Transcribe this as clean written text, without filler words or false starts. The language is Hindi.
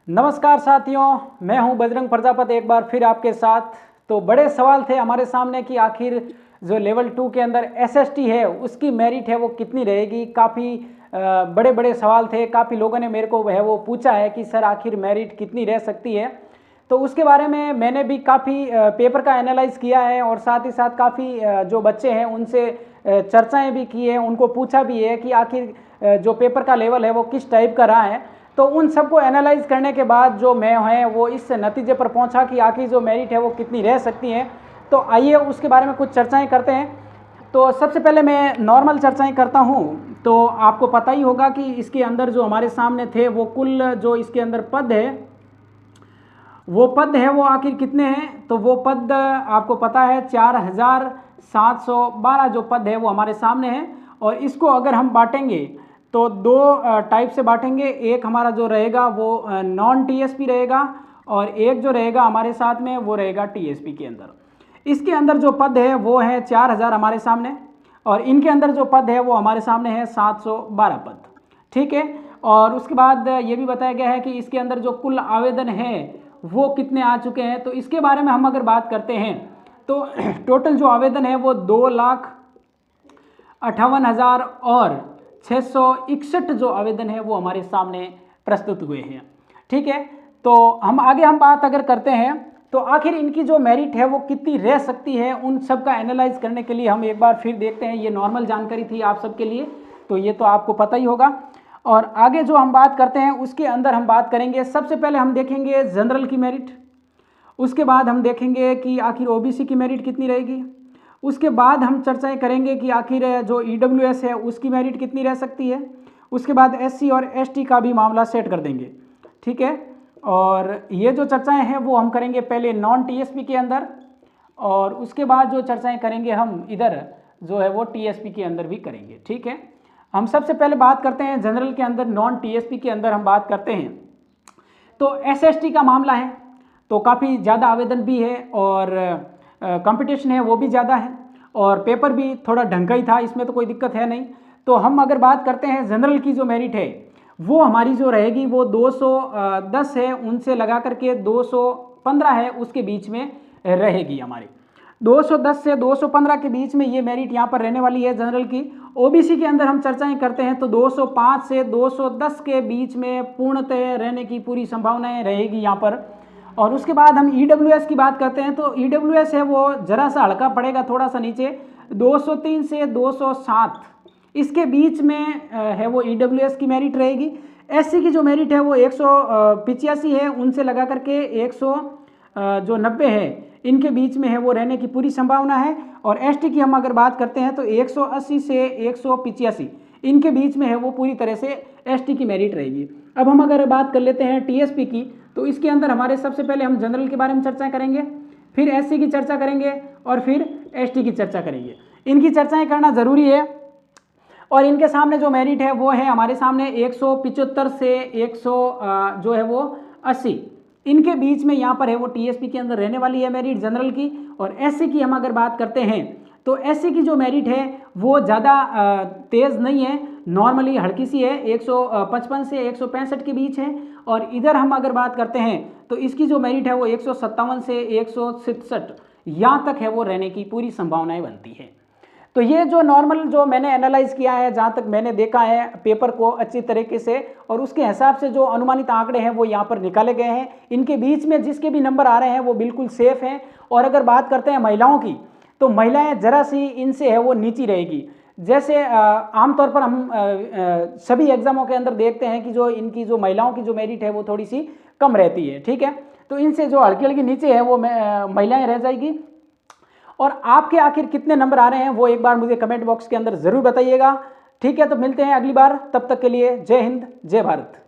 नमस्कार साथियों, मैं हूं बजरंग प्रजापति एक बार फिर आपके साथ। तो बड़े सवाल थे हमारे सामने कि आखिर जो लेवल 2 के अंदर एसएसटी है उसकी मेरिट है वो कितनी रहेगी। काफ़ी बड़े बड़े सवाल थे, काफ़ी लोगों ने मेरे को है वो पूछा है कि सर आखिर मेरिट कितनी रह सकती है। तो उसके बारे में मैंने भी काफ़ी पेपर का एनालाइज किया है और साथ ही साथ काफ़ी जो बच्चे हैं उनसे चर्चाएँ भी की है, उनको पूछा भी है कि आखिर जो पेपर का लेवल है वो किस टाइप का रहा है। तो उन सबको एनालाइज करने के बाद जो मैं है वो इस नतीजे पर पहुंचा कि आखिर जो मेरिट है वो कितनी रह सकती है। तो आइए उसके बारे में कुछ चर्चाएं करते हैं। तो सबसे पहले मैं नॉर्मल चर्चाएं करता हूं। तो आपको पता ही होगा कि इसके अंदर जो हमारे सामने थे वो कुल जो इसके अंदर पद है वो आखिर कितने हैं। तो वो पद आपको पता है 4712 जो पद है वो हमारे सामने है। और इसको अगर हम बांटेंगे तो दो टाइप से बांटेंगे। एक हमारा जो रहेगा वो नॉन टीएसपी रहेगा और एक जो रहेगा हमारे साथ में वो रहेगा टीएसपी के अंदर। इसके अंदर जो पद है वो है 4000 हमारे सामने और इनके अंदर जो पद है वो हमारे सामने है 712 पद। ठीक है। और उसके बाद ये भी बताया गया है कि इसके अंदर जो कुल आवेदन है वो कितने आ चुके हैं। तो इसके बारे में हम अगर बात करते हैं तो टोटल जो आवेदन है वो 2,58,000 और 661 जो आवेदन है वो हमारे सामने प्रस्तुत हुए हैं। ठीक है। तो हम बात अगर करते हैं तो आखिर इनकी जो मेरिट है वो कितनी रह सकती है, उन सब का एनालाइज करने के लिए हम एक बार फिर देखते हैं। ये नॉर्मल जानकारी थी आप सबके लिए, तो ये तो आपको पता ही होगा। और आगे जो हम बात करते हैं उसके अंदर हम बात करेंगे, सबसे पहले हम देखेंगे जनरल की मेरिट, उसके बाद हम देखेंगे कि आखिर ओबीसी की मेरिट कितनी रहेगी, उसके बाद हम चर्चाएं करेंगे कि आखिर जो ईडब्ल्यूएस है उसकी मेरिट कितनी रह सकती है, उसके बाद एससी और एसटी का भी मामला सेट कर देंगे। ठीक है। और ये जो चर्चाएं हैं वो हम करेंगे पहले नॉन टीएसपी के अंदर और उसके बाद जो चर्चाएं करेंगे हम इधर जो है वो टीएसपी के अंदर भी करेंगे। ठीक है। हम सबसे पहले बात करते हैं जनरल के अंदर, नॉन टीएसपी के अंदर हम बात करते हैं तो एसएसटी का मामला है। तो काफ़ी ज़्यादा आवेदन भी है और कंपटीशन है वो भी ज़्यादा है और पेपर भी थोड़ा ढंग का ही था, इसमें तो कोई दिक्कत है नहीं। तो हम अगर बात करते हैं जनरल की जो मेरिट है वो हमारी जो रहेगी वो 210 है, उनसे लगा करके 215 है, उसके बीच में रहेगी हमारी। 210 से 215 के बीच में ये मेरिट यहाँ पर रहने वाली है जनरल की। ओबीसी के अंदर हम चर्चाएं करते हैं तो 205 से 210 के बीच में पूर्णतः रहने की पूरी संभावनाएं रहेगी यहाँ पर। और उसके बाद हम ईडब्ल्यूएस की बात करते हैं तो ईडब्ल्यूएस है वो जरा सा हल्का पड़ेगा, थोड़ा सा नीचे 203 से 207 इसके बीच में है वो ईडब्ल्यूएस की मेरिट रहेगी। एससी की जो मेरिट है वो 185 है, उनसे लगा करके 100 जो 90 है इनके बीच में है वो रहने की पूरी संभावना है। और एसटी की हम अगर बात करते हैं तो 180 से 185 इनके बीच में है वो पूरी तरह से एसटी की मेरिट रहेगी। अब हम अगर बात कर लेते हैं टीएसपी की तो इसके अंदर हमारे सबसे पहले हम जनरल के बारे में चर्चा करेंगे, फिर एससी की चर्चा करेंगे और फिर एसटी की चर्चा करेंगे। इनकी चर्चाएं करना ज़रूरी है और इनके सामने जो मेरिट है वो है हमारे सामने 175 से 100 जो है वो 80 इनके बीच में यहाँ पर है वो टीएसपी के अंदर रहने वाली है मेरिट जनरल की। और एससी की हम अगर बात करते हैं तो एससी की जो मेरिट है वो ज़्यादा तेज़ नहीं है, नॉर्मली हल्की सी है, 155 से 165 के बीच है। और इधर हम अगर बात करते हैं तो इसकी जो मेरिट है वो 157 से 167 यहाँ तक है वो रहने की पूरी संभावनाएं बनती है। तो ये जो नॉर्मल जो मैंने एनालाइज किया है, जहाँ तक मैंने देखा है पेपर को अच्छी तरीके से, और उसके हिसाब से जो अनुमानित आंकड़े हैं वो यहाँ पर निकाले गए हैं। इनके बीच में जिसके भी नंबर आ रहे हैं वो बिल्कुल सेफ हैं। और अगर बात करते हैं महिलाओं की तो महिलाएं जरा सी इनसे है वो नीची रहेगी। जैसे आमतौर पर हम सभी एग्जामों के अंदर देखते हैं कि जो इनकी जो महिलाओं की जो मेरिट है वो थोड़ी सी कम रहती है। ठीक है। तो इनसे जो हल्की हल्की नीचे है वो महिलाएं रह जाएगी। और आपके आखिर कितने नंबर आ रहे हैं वो एक बार मुझे कमेंट बॉक्स के अंदर ज़रूर बताइएगा। ठीक है। तो मिलते हैं अगली बार, तब तक के लिए जय हिंद जय भारत।